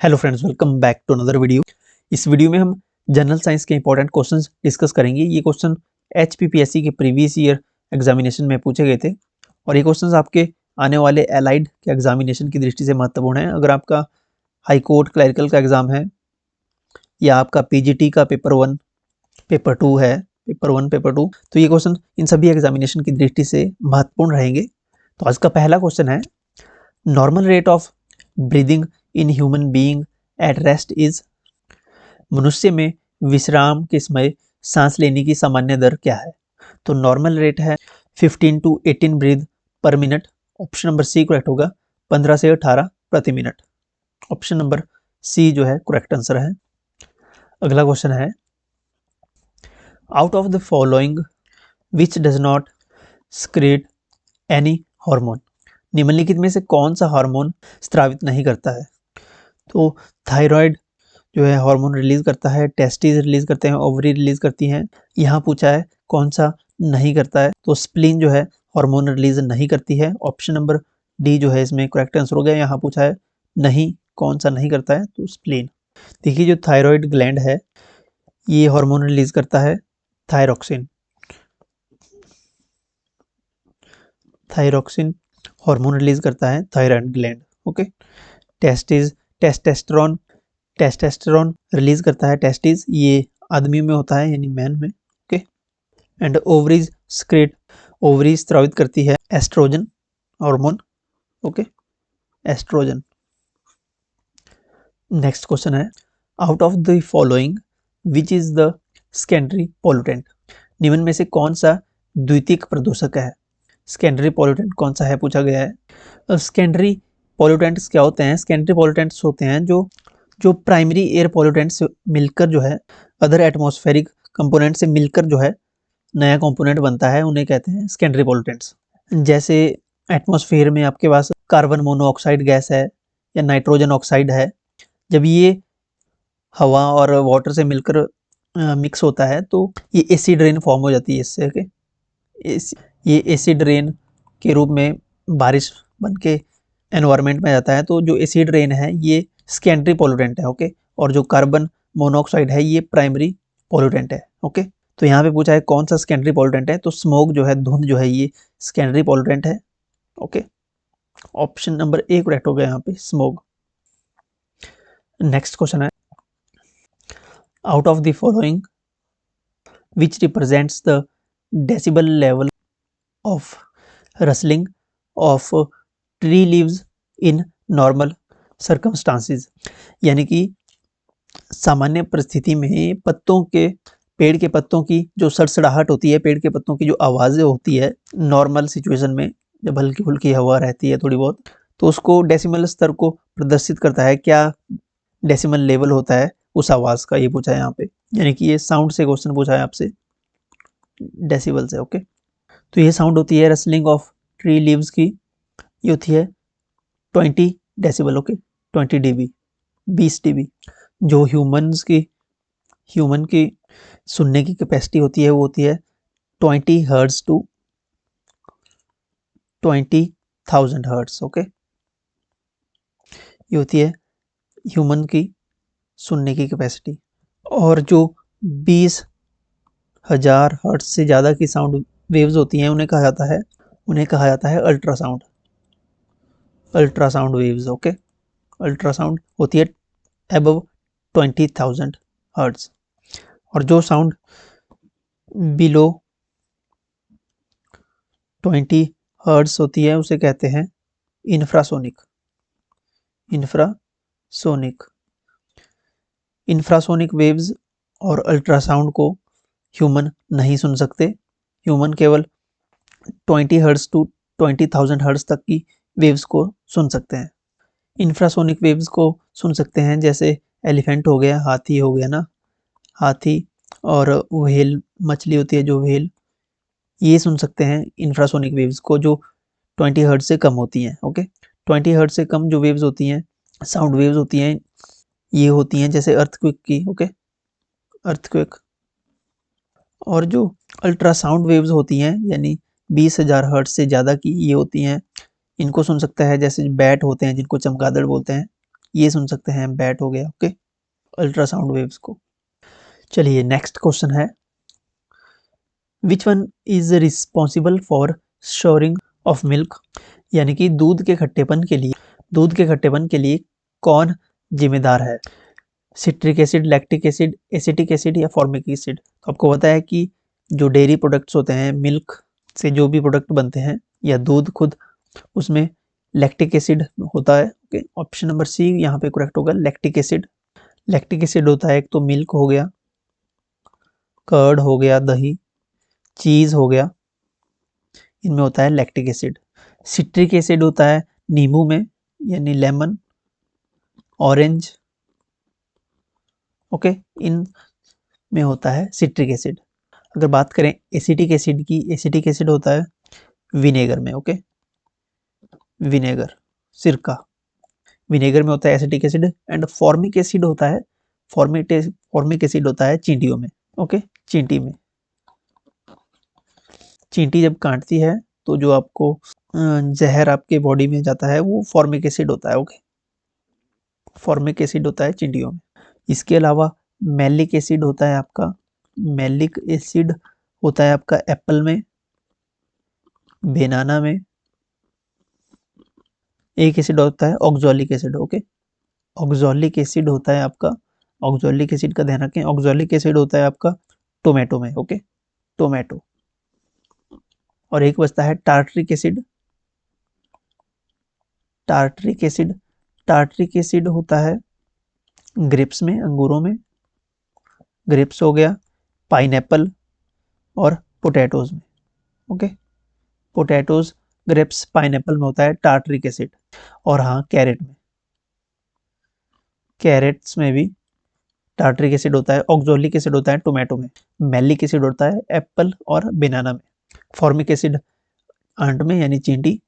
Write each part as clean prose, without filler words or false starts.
Hello friends, welcome back to another video. इस video में हम जनरल साइंस के इंपॉर्टेंट क्वेश्चंस डिस्कस करेंगे। ये क्वेश्चन एचपीपीएससी के प्रीवियस ईयर एग्जामिनेशन में पूछे गए थे और ये क्वेश्चंस आपके आने वाले एलाइड के एग्जामिनेशन की दृष्टि से महत्वपूर्ण है। अगर आपका हाई कोर्ट क्लरिकल का एग्जाम है या आपका पीजीटी का पेपर 1 पेपर 2 है, पेपर 1 पेपर 2, तो ये क्वेश्चन इन सभी एग्जामिनेशन की दृष्टि से महत्वपूर्ण रहेंगे। तो आज का पहला क्वेश्चन है, normal rate of breathing in human being at rest is. मनुष्य में विश्राम के समय सांस लेने की सामान्य दर क्या है? तो नॉर्मल रेट है 15 to 18 breath per minute. Option number C correct होगा, 15 से 18 प्रति मिनट। ऑप्शन नंबर सी जो है करेक्ट आंसर है। अगला क्वेश्चन है, out of the following which does not स्क्रीट any hormone. निम्नलिखित में से कौन सा हार्मोन स्रावित नहीं करता है? तो थायराइड जो है हार्मोन रिलीज करता है, टेस्टिस रिलीज करते हैं, ओवरी रिलीज करती हैं। यहाँ पूछा है कौन सा नहीं करता है, तो स्प्लीन जो है हार्मोन रिलीज नहीं करती है। ऑप्शन नंबर डी जो है इसमें करेक्ट आंसर हो गया। यहाँ पूछा है नहीं, कौन सा नहीं करता है, तो स्प्लीन। देखिए, जो थायराइड ग्लैंड है ये हार्मोन रिलीज करता है थायरोक्सिन। थायरोक्सिन हार्मोन रिलीज करता है thyroid gland. Okay. Testis testosterone testosterone release करता है टेस्टिस, ये आदमी में होता है यानी मैन में। Okay. And ovaries secrete, ovaries स्रावित करती है oestrogen hormone. Okay, oestrogen. Next question है, out of the following which is the secondary pollutant. निम्न में से कौन सा द्वितीयक प्रदूषक है? सेकेंडरी पॉल्यूटेंट कौन सा है पूछा गया है। अब सेकेंडरी पॉल्यूटेंट्स क्या होते हैं? सेकेंडरी पॉल्यूटेंट्स होते हैं जो प्राइमरी एयर पॉल्यूटेंट से मिलकर जो है अदर एटमॉस्फेरिक कंपोनेंट से मिलकर जो है नया कंपोनेंट बनता है, उन्हें कहते हैं सेकेंडरी पॉल्यूटेंट्स। जैसे एटमॉस्फेयर में आपके पास कार्बन मोनोऑक्साइड गैस है या नाइट्रोजन ऑक्साइड है, जब ये हवा और वाटर से मिलकर मिक्स होता है तो ये एसिड रेन फॉर्म हो जाती है इससे। ओके, ये एसिड रेन के रूप में बारिश बन के एनवायरनमेंट में जाता है। तो जो एसिड रेन है ये सेकेंडरी पॉल्यूटेंट है। ओके, और जो कार्बन मोनोऑक्साइड है ये प्राइमरी पॉल्यूटेंट है। ओके, तो यहाँ पे पूछा है कौन सा सेकेंडरी पॉल्यूटेंट है, तो स्मोक जो है, धुंध जो है, ये सेकेंडरी पॉल्यूटेंट है। Okay, option number A correct हो गया यहाँ पे, स्मोक। नेक्स्ट क्वेश्चन है, out of the following which represents the decibel level of rustling of tree leaves in normal circumstances. यानी कि सामान्य परिस्थिति में पत्तों के, पेड़ के पत्तों की जो सड़सड़ाहट होती है, पेड़ के पत्तों की जो आवाज़ें होती है नॉर्मल सिचुएशन में, जब हल्की फुल्की हवा रहती है थोड़ी बहुत, तो उसको डेसिमल स्तर को प्रदर्शित करता है। क्या डेसिमल लेवल होता है उस आवाज़ का, ये पूछा है यहाँ पे। यानी कि ये साउंड से क्वेश्चन पूछा है आपसे, डेसिबल से। ओके, तो ये साउंड होती है रसलिंग ऑफ ट्री लीव्स की, ये होती है 20 डेसिबल। Okay, 20 dB, 20 dB। जो ह्यूमन की सुनने की कैपेसिटी होती है वो होती है 20 हर्ट्ज टू 20,000 हर्ट्ज। ओके, ये होती है ह्यूमन की सुनने की कैपेसिटी। और जो 20,000 हर्ट्ज से ज़्यादा की साउंड वेव्स होती हैं उन्हें कहा जाता है ultrasound. Ultrasound waves. Okay, ultrasound होती है अबव 20,000 हर्ट्ज। और जो साउंड बिलो 20 हर्ट्ज होती है उसे कहते हैं इंफ्रासोनिक। इंफ्रासोनिक वेव्स और अल्ट्रासाउंड को ह्यूमन नहीं सुन सकते। ह्यूमन केवल 20 हर्ट्ज टू 20,000 हर्ट्ज तक की वेव्स को सुन सकते हैं। इंफ्रासोनिक वेव्स को सुन सकते हैं जैसे एलिफेंट हो गया, हाथी हो गया ना, हाथी, और व्हेल मछली होती है जो व्हेल, ये सुन सकते हैं इंफ्रासोनिक वेव्स को जो 20 हर्ट्ज से कम होती हैं। ओके, 20 हर्ट्ज से कम जो वेव्स होती हैं, साउंड वेव्स होती हैं, ये होती हैं जैसे अर्थक्वेक की। Okay, earthquake. और जो अल्ट्रासाउंड वेव्स होती हैं यानी 20,000 हर्ट्ज से ज़्यादा की, ये होती हैं, इनको सुन सकता है जैसे बैट होते हैं जिनको चमगादड़ बोलते हैं, ये सुन सकते हैं, बैट हो गया, ओके, अल्ट्रासाउंड वेव्स को। चलिए नेक्स्ट क्वेश्चन है, which one is responsible for souring of milk, यानी कि दूध के खट्टेपन के लिए कौन जिम्मेदार है? Citric acid, lactic acid, acetic acid या फॉर्मिक एसिड? तो आपको पता है कि जो डेयरी प्रोडक्ट्स होते हैं, मिल्क से जो भी प्रोडक्ट बनते हैं या दूध खुद, उसमें लैक्टिक एसिड होता है, ओके। ऑप्शन नंबर सी यहाँ पे करेक्ट होगा, लैक्टिक एसिड। लैक्टिक एसिड होता है एक तो मिल्क हो गया, कर्ड हो गया, दही, चीज हो गया, इनमें होता है लैक्टिक एसिड। सिट्रिक एसिड होता है नींबू में, यानी लेमन, ऑरेंज, ओके, इन में होता है सिट्रिक एसिड। अगर बात करें एसिटिक एसिड की, एसिटिक एसिड होता है विनेगर में, ओके, विनेगर, सिरका, विनेगर में होता है acetic acid. And formic acid होता है, फॉर्मिक एसिड होता है चींटियों में, ओके, चींटी में। चींटी जब काटती है तो जो आपको जहर आपके बॉडी में जाता है वो फॉर्मिक एसिड होता है, ओके, फॉर्मिक एसिड होता है चींटियों में। इसके अलावा मैलिक एसिड होता है आपका, मैलिक एसिड होता है आपका एप्पल में, बनाना में। एक एसिड होता है oxalic acid, okay, oxalic acid होता है आपका, ऑक्सैलिक एसिड का ध्यान रखें, ऑक्सैलिक एसिड होता है आपका टोमेटो में, ओके, टोमेटो। और एक बचता है tartaric acid, tartaric acid, tartaric acid होता है ग्रेप्स में, अंगूरों में, ग्रेप्स हो गया, पाइनएप्पल और पोटैटोज में, ओके, पोटैटोज, ग्रेप्स, पाइनएप्पल में होता है टार्ट्रिक एसिड। और हाँ, कैरेट में, कैरेट्स में भी टार्ट्रिक एसिड होता है, ऑक्सैलिक एसिड होता है टोमेटो में, मैलिक एसिड होता है एप्पल और बनाना में, फॉर्मिक एसिड आंट में यानी चींटी,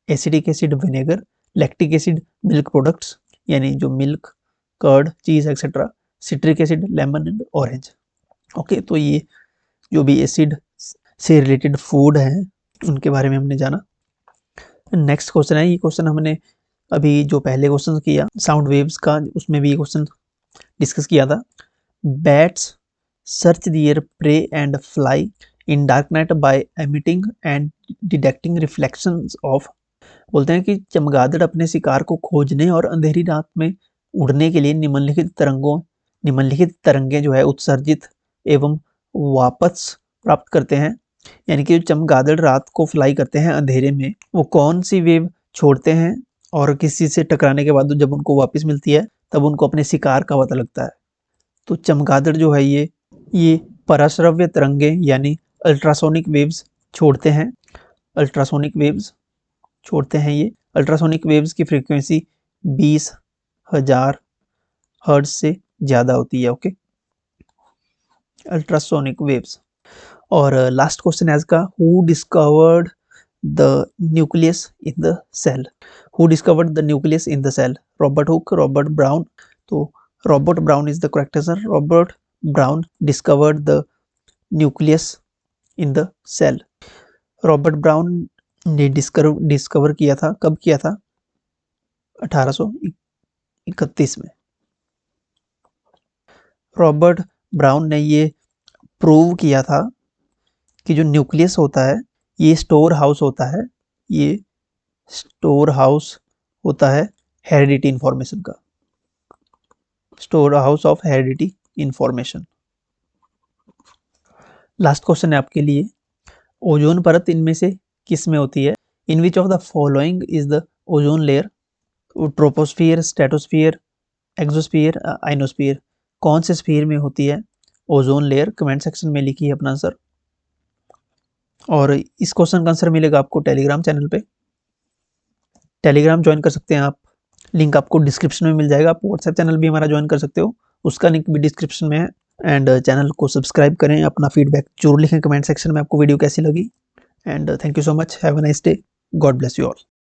acidic acid vinegar, lactic acid milk products यानी जो मिल्क, कर्ड, चीज etcetera, citric acid lemon and orange, okay. तो ये जो भी एसिड से रिलेटेड फूड है उनके बारे में हमने जाना। नेक्स्ट क्वेश्चन है, ये क्वेश्चन हमने अभी जो पहले क्वेश्चन किया साउंड वेव्स का, उसमें भी ये क्वेश्चन डिस्कस किया था। Bats search their prey and fly in dark night by emitting and detecting reflections of, बोलते हैं कि चमगादड़ अपने शिकार को खोजने और अंधेरी रात में उड़ने के लिए निम्नलिखित तरंगें जो है उत्सर्जित एवं वापस प्राप्त करते हैं। यानी कि जो चमगादड़ रात को फ्लाई करते हैं अंधेरे में, वो कौन सी वेव छोड़ते हैं और किसी से टकराने के बाद जब उनको वापस मिलती है तब उनको अपने शिकार का पता लगता है। तो चमगादड़ जो है ये पराश्रव्य तरंगे यानी अल्ट्रासोनिक वेव्स छोड़ते हैं, अल्ट्रासोनिक वेव्स छोड़ते हैं। ये अल्ट्रासोनिक वेव्स की फ्रीक्वेंसी 20,000 हर्ट्ज से ज़्यादा होती है, ओके, अल्ट्रासोनिक वेव्स। और लास्ट क्वेश्चन है इसका, who discovered the nucleus in the cell, who discovered the nucleus in the cell, Robert Hooke, Robert Brown? तो Robert Brown is the correct answer, Robert Brown discovered the nucleus in the cell. Robert Brown ने discover किया था, कब किया था? 1831 में। Robert Brown ने ये प्रूव किया था कि जो न्यूक्लियस होता है ये स्टोर हाउस होता है, ये स्टोर हाउस होता है हेरिडिटी इंफॉर्मेशन का, store house of heredity information. Last question है आपके लिए, ओजोन परत इनमें से किस में होती है? In which of the following is the ozone layer? Troposphere, stratosphere, exosphere, ionosphere? कौन से स्फीयर में होती है ओजोन लेयर? कमेंट सेक्शन में लिखिए अपना आंसर। और इस क्वेश्चन का आंसर मिलेगा आपको टेलीग्राम चैनल पे, टेलीग्राम ज्वाइन कर सकते हैं आप, लिंक आपको डिस्क्रिप्शन में मिल जाएगा। आप व्हाट्सएप चैनल भी हमारा ज्वाइन कर सकते हो, उसका लिंक भी डिस्क्रिप्शन में है। एंड चैनल को सब्सक्राइब करें, अपना फीडबैक जरूर लिखें कमेंट सेक्शन में आपको वीडियो कैसी लगी। And thank you so much, have a nice day, God bless you all.